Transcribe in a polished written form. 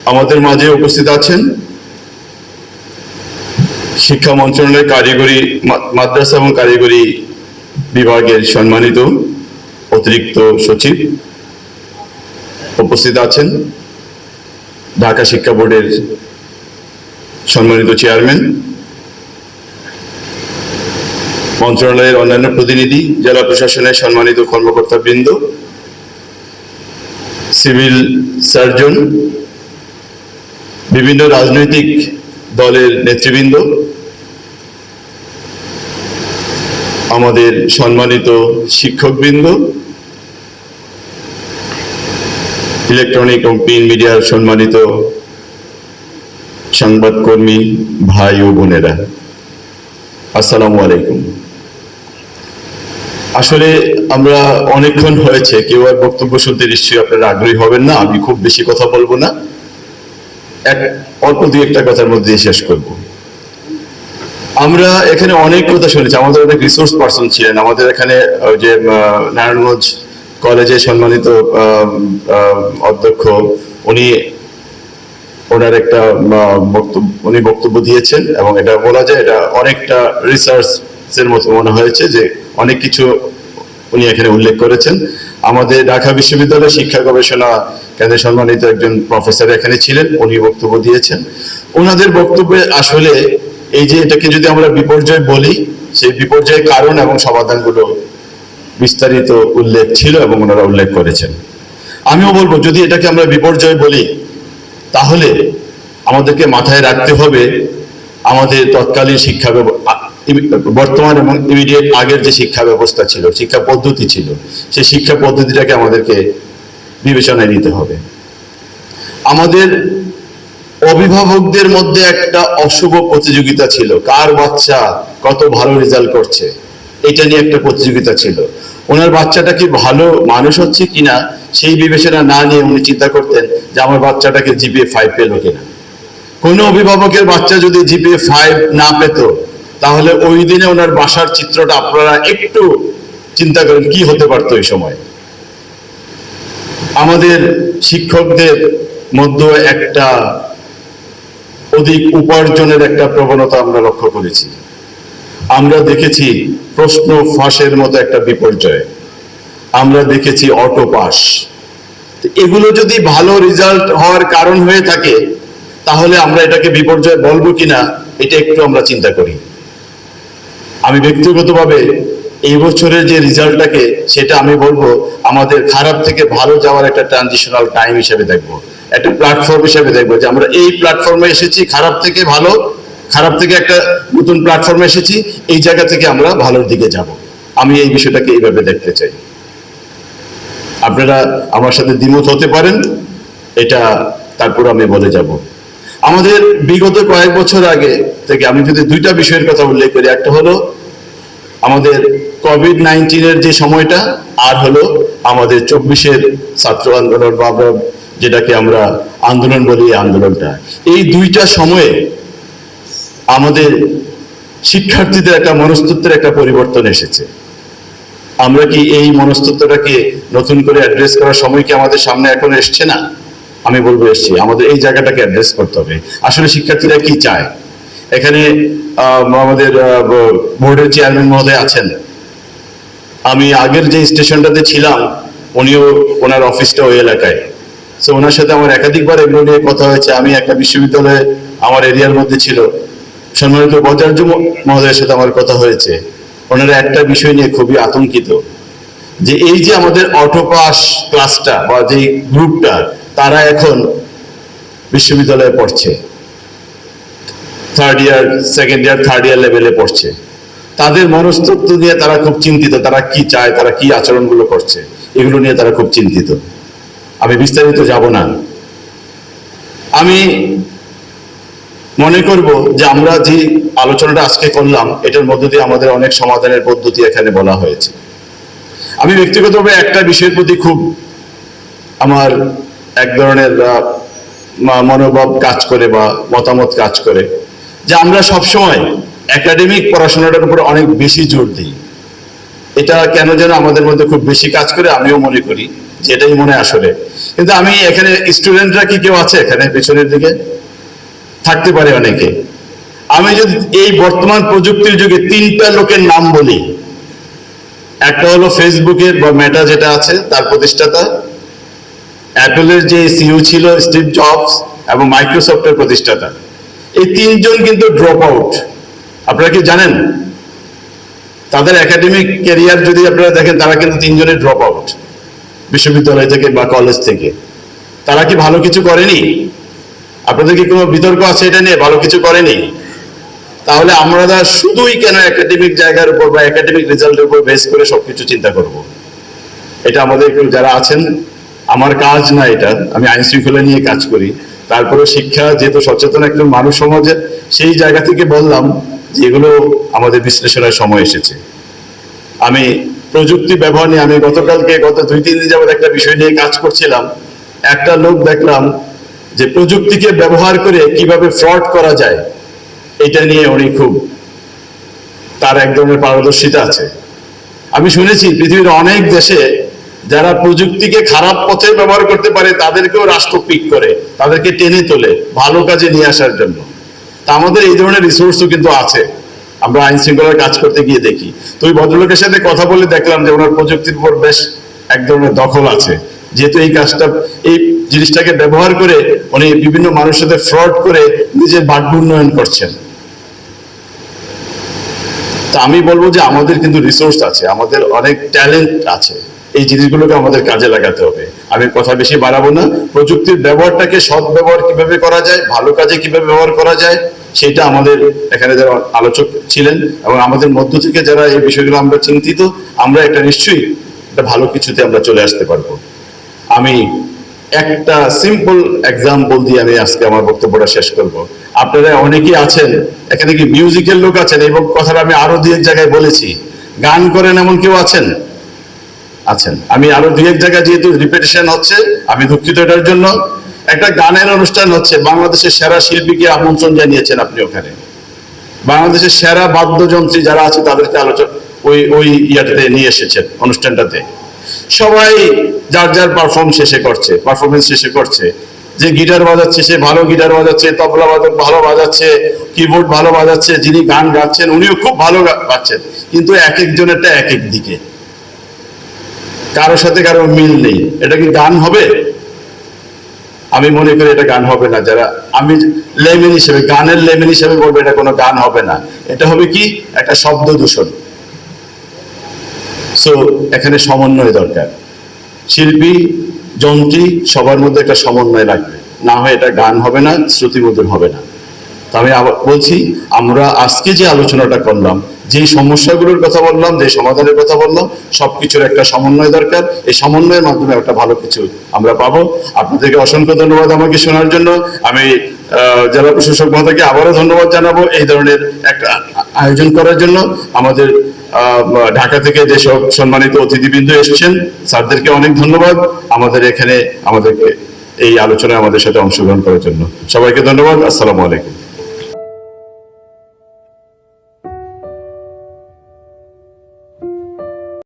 আমাদের মাঝে উপস্থিত আছেন শিক্ষা মন্ত্রণালয়ের কারিগরি মাদ্রাসা এবং কারিগরি বিভাগের সম্মানিত অতিরিক্ত সচিব, উপস্থিত আছেন ঢাকা শিক্ষা বোর্ডের সম্মানিত চেয়ারম্যান, মন্ত্রণালয়ের অন্যান্য প্রতিনিধি, জেলা প্রশাসনের সম্মানিত কর্মকর্তাবৃন্দ, সিভিল সার্জন, বিভিন্ন রাজনৈতিক দলের নেতৃবৃন্দ, আমাদের সম্মানিত শিক্ষকবৃন্দ, ইলেকট্রনিক এবং প্রিন্ট মিডিয়ার সম্মানিত সংবাদকর্মী ভাই ও বোনেরা, আসসালামু আলাইকুম। আসলে আমরা অনেকক্ষণ হয়েছে, কেউ আর বক্তব্য শুনতে নিশ্চয়ই আপনারা আগ্রহী হবেন না। আমি খুব বেশি কথা বলবো না, অল্প দুই একটা কথার মধ্যে শেষ করব। আমরা এখানে অনেক কথা শুনেছি, আমাদের অনেক রিসোর্স পার্সন ছিলেন আমাদের এখানে। যে নারায়ণগঞ্জ কলেজের সম্মানিত অধ্যক্ষ, ওনার একটা বক্তব্য দিয়েছেন এবং এটা বলা যায় এটা অনেকটা রিসার্চের মতো মনে হয়েছে, যে অনেক কিছু উনি এখানে উল্লেখ করেছেন। আমাদের ঢাকা বিশ্ববিদ্যালয়ের শিক্ষা গবেষণা কেন্দ্রের সম্মানিত একজন প্রফেসর এখানে ছিলেন, উনি বক্তব্য দিয়েছেন। ওনাদের বক্তব্যে আসলে এই যে এটাকে যদি আমরা বিপর্যয় বলি, সেই বিপর্যয়ের কারণ এবং সমাধানগুলো বিস্তারিত উল্লেখ ছিল এবং ওনারা উল্লেখ করেছেন। আমিও বলবো, যদি এটাকে আমরা বিপর্যয় বলি, তাহলে আমাদেরকে মাথায় রাখতে হবে আমাদের তৎকালীন শিক্ষা বর্তমান এবং ইমিডিয়েট আগের যে শিক্ষা ব্যবস্থা ছিল, শিক্ষা পদ্ধতি ছিল, সেই শিক্ষা পদ্ধতিটাকে আমাদেরকে বিবেচনায় নিতে হবে। আমাদের অভিভাবকদের মধ্যে একটা অশুভ প্রতিযোগিতা ছিল, কার বাচ্চা কত ভালো রেজাল্ট করছে, এটা নিয়ে একটা প্রতিযোগিতা ছিল। ওনার বাচ্চাটা কি ভালো মানুষ হচ্ছে কিনা সেই বিবেচনা না নিয়ে উনি চিন্তা করতেন যে আমার বাচ্চাটাকে জিপিএ 5 পেল কিনা। কোনো অভিভাবকের বাচ্চা যদি জিপিএ 5 না পেত, তাহলে ওই দিনে ওনার বাসার চিত্রটা আপনারা একটু চিন্তা করেন কি হতে পারতো এই সময়। আমাদের শিক্ষকদের মধ্যে একটা অধিক উপার্জনের একটা প্রবণতা আমরা লক্ষ্য করেছি। আমরা দেখেছি প্রশ্ন ফাঁসের মতো একটা বিপর্যয়, আমরা দেখেছি অটো পাস। এগুলো যদি ভালো রেজাল্ট হওয়ার কারণ হয়ে থাকে, তাহলে আমরা এটাকে বিপর্যয় বলবো কিনা এটা একটু আমরা চিন্তা করি। আমি ব্যক্তিগতভাবে এই বছরের যে রেজাল্টটাকে, সেটা আমি বলবো আমাদের খারাপ থেকে ভালো যাওয়ার একটা ট্রানজিশনাল টাইম হিসেবে দেখবো, একটা প্ল্যাটফর্ম হিসেবে দেখবো, যে আমরা এই প্ল্যাটফর্মে এসেছি, খারাপ থেকে ভালো, খারাপ থেকে একটা নতুন প্ল্যাটফর্মে এসেছি, এই জায়গা থেকে আমরা ভালোর দিকে যাব। আমি এই বিষয়টাকে এইভাবে দেখতে চাই। আপনারা আমার সাথে দ্বিমত হতে পারেন, এটা তারপর আমি বলে যাব। আমাদের বিগত কয়েক বছর আগে থেকে আমি যদি দুইটা বিষয়ের কথা উল্লেখ করি, একটা হলো আমাদের কোভিড-19 যে সময়টা, আর হলো আমাদের 24-এর ছাত্র আন্দোলন বা যেটাকে আমরা আন্দোলন বলি, আন্দোলনটা। এই দুইটা সময়ে আমাদের শিক্ষার্থীদের একটা মনস্তত্ত্বের একটা পরিবর্তন এসেছে। আমরা কি এই মনস্তত্ত্বটাকে নতুন করে অ্যাড্রেস করার সময় কি আমাদের সামনে এখন এসছে না? আমি বলবো এসছি। আমাদের এই জায়গাটাকে অ্যাড্রেস করতে হবে। আসলে শিক্ষার্থীরা কি চায়? এখানে আমাদের বোর্ডের চেয়ারম্যান মহোদয় আছেন। আমি আগের যে স্টেশনটাতে ছিলাম, উনিও ওনার অফিসটা ওই এলাকায়। সো ওনার সাথে আমার একাধিকবার এগুলো নিয়ে কথা হয়েছে। আমি একটা বিশ্ববিদ্যালয়ে আমার এরিয়ার মধ্যে ছিল, সম্মানিত উপাচার্য মহোদয়ের সাথে আমার কথা হয়েছে। ওনারা একটা বিষয় নিয়ে খুবই আতঙ্কিত, যে এই যে আমাদের অটোপাস ক্লাসটা বা যে গ্রুপটা, তারা এখন বিশ্ববিদ্যালয়ে পড়ছে, third year, second year, third year লেভেলে পড়ছে। তাদের মনস্তত্ত্ব নিয়ে তারা খুব চিন্তিত, তারা কি চায়, তারা কি আচরণগুলো করছে, এগুলো নিয়ে তারা খুব চিন্তিত। আমি বিস্তারিত যাব না। আমি মনে করব যে আমরা যে আলোচনাটা আজকে করলাম, এটার মধ্য দিয়ে আমাদের অনেক সমাধানের পদ্ধতি এখানে বলা হয়েছে। আমি ব্যক্তিগতভাবে একটা বিষয়ের প্রতি খুব আমার এক ধরনের মনোভাব কাজ করে বা মতামত কাজ করে, যে আমরা সবসময় একাডেমিক পড়াশোনাটার উপর অনেক বেশি জোর দিই। এটা কেন যেন আমাদের মধ্যে খুব বেশি কাজ করে, আমিও মনে করি যে এটাই মনে আসলে। কিন্তু আমি এখানে স্টুডেন্টরা কি কেউ আছে এখানে পেছনের দিকে? থাকতে পারে অনেকে। আমি যদি এই বর্তমান প্রযুক্তির যুগে 3টা লোকের নাম বলি, একটা হলো ফেসবুকের বা মেটা যেটা আছে তার প্রতিষ্ঠাতা, অ্যাপলের যে সিইও ছিল স্টিভ জবস, এবং মাইক্রোসফটের প্রতিষ্ঠাতা। এই 3জন কিন্তু ড্রপ আউট। আপনারা কি জানেন? তাদের একাডেমিক ক্যারিয়ার যদি আপনারা দেখেন, তারা কিন্তু 3জনের ড্রপ আউট বিশ্ববিদ্যালয় থেকে বা কলেজ থেকে। তারা কি ভালো কিছু করেনি? আপনাদের কি কোনো বিতর্ক আছে এটা নিয়ে? ভালো কিছু করেনি? তাহলে আমরা শুধুই কেন একাডেমিক জায়গার উপর বা একাডেমিক রেজাল্টের উপর বেস করে সবকিছু চিন্তা করব? এটা আমাদের যারা আছেন, আমার কাজ না এটা, আমি আইন শৃঙ্খলা নিয়ে কাজ করি, তারপরে শিক্ষা যেহেতু সচেতন একজন মানুষ সমাজের, সেই জায়গা থেকে বললাম যে এগুলো আমাদের বিশ্লেষণের সময় এসেছে। আমি প্রযুক্তি ব্যবহার নিয়ে, আমি গত 2-3 দিন যাবত একটা বিষয় নিয়ে কাজ করছিলাম। একটা লোক দেখলাম যে প্রযুক্তিকে ব্যবহার করে কিভাবে ফ্রড করা যায়, এটা নিয়ে উনি খুব, তার এক ধরনের পারদর্শিতা আছে। আমি শুনেছি পৃথিবীর অনেক দেশে যারা প্রযুক্তিকে খারাপ পথে ব্যবহার করতে পারে তাদেরকেও রাষ্ট্র পিক করে, তাদেরকে টেনে তোলে ভালো কাজে নিয়ে আসার জন্য। তা আমাদের এই ধরনের রিসোর্সও কিন্তু আছে, আমরা আইন শৃঙ্খলার কাজ করতে গিয়ে দেখি। তো ওই ভদ্রলোকের সাথে কথা বলে দেখলাম যে ওনার প্রযুক্তির উপর বেশ এক ধরনের দখল আছে, যেহেতু এই কাজটা, এই জিনিসটাকে ব্যবহার করে উনি বিভিন্ন মানুষের সাথে ফ্রড করে নিজের ভাগ্য উন্নয়ন করছেন। তা আমি বলবো যে আমাদের কিন্তু রিসোর্স আছে, আমাদের অনেক ট্যালেন্ট আছে, এই জিনিসগুলোকে আমাদের কাজে লাগাতে হবে। আমি কথা বেশি বাড়াবো না। প্রযুক্তির ব্যবহারটাকে সৎ ব্যবহার কিভাবে করা যায়, ভালো কাজে কিভাবে ব্যবহার করা যায়, সেটা আমাদের এখানে যারা আলোচক ছিলেন এবং আমাদের মধ্য থেকে যারা এই বিষয়গুলো আমরা চিন্তিত, আমরা একটা নিশ্চয়ই একটা ভালো কিছুতে আমরা চলে আসতে পারবো। আমি একটা সিম্পল এক্সাম্পল দিয়ে আমি আজকে আমার বক্তব্যটা শেষ করব। আপনারা অনেকেই আছেন এখানে, কি মিউজিক্যাল লোক আছেন, এবং কথাটা আমি আরো 2-1 জায়গায় বলেছি, গান করেন এমন কেউ আছেন? আছেন। আমি আরো 2-1 জায়গায়, যেহেতু রিপিটেশন হচ্ছে, আমি দুঃখিত এটার জন্য। একটা গানের অনুষ্ঠান হচ্ছে, বাংলাদেশের সেরা শিল্পীকে আমন্ত্রণ জানিয়েছেন আপনি ওখানে। বাংলাদেশের সেরা বাদ্যযন্ত্রী যারা আছে তাদেরকে আলোচনা ওই ইয়াটাতে নিয়ে এসেছেন, অনুষ্ঠানটাতে। সবাই যার যার পারফরমেন্স শেষে করছে। যে গিটার বাজাচ্ছে সে ভালো গিটার বাজাচ্ছে, তবলা বাদক ভালো বাজাচ্ছে, কিবোর্ড ভালো বাজাচ্ছে, যিনি গান গাচ্ছেন উনিও খুব ভালো গাচ্ছেন, কিন্তু এক একজনেরটা এক এক দিকে, কারোর সাথে কারোর মিল নেই। এটা কি গান হবে? আমি মনে করি এটা গান হবে না। যারা, আমি লেমেন হিসেবে, গানের লেমেন হিসেবে বলবো এটা কোনো গান হবে না, এটা হবে কি একটা শব্দ দূষণ। সো এখানে সমন্বয় দরকার, শিল্পী যন্ত্রী সবার মধ্যে একটা সমন্বয় লাগবে, না হয় এটা গান হবে না, শ্রুতিমধুর হবে না। তো আমি আবার বলছি, আমরা আজকে যে আলোচনাটা করলাম, যে সমস্যাগুলোর কথা বললাম, যে সমাধানের কথা বললাম, সবকিছুর একটা সমন্বয় দরকার। এই সমন্বয়ের মাধ্যমে একটা ভালো কিছু আমরা পাবো। আপনাদেরকে অসংখ্য ধন্যবাদ আমাকে শোনার জন্য। আমি জেলা প্রশাসক মহোদয়কে আবারও ধন্যবাদ জানাবো এই ধরনের একটা আয়োজন করার জন্য। আমাদের ঢাকা থেকে যেসব সম্মানিত অতিথিবৃন্দ এসেছেন, স্যারদেরকে অনেক ধন্যবাদ আমাদের এখানে আমাদেরকে এই আলোচনায় আমাদের সাথে অংশগ্রহণ করার জন্য। সবাইকে ধন্যবাদ। আসসালামু আলাইকুম।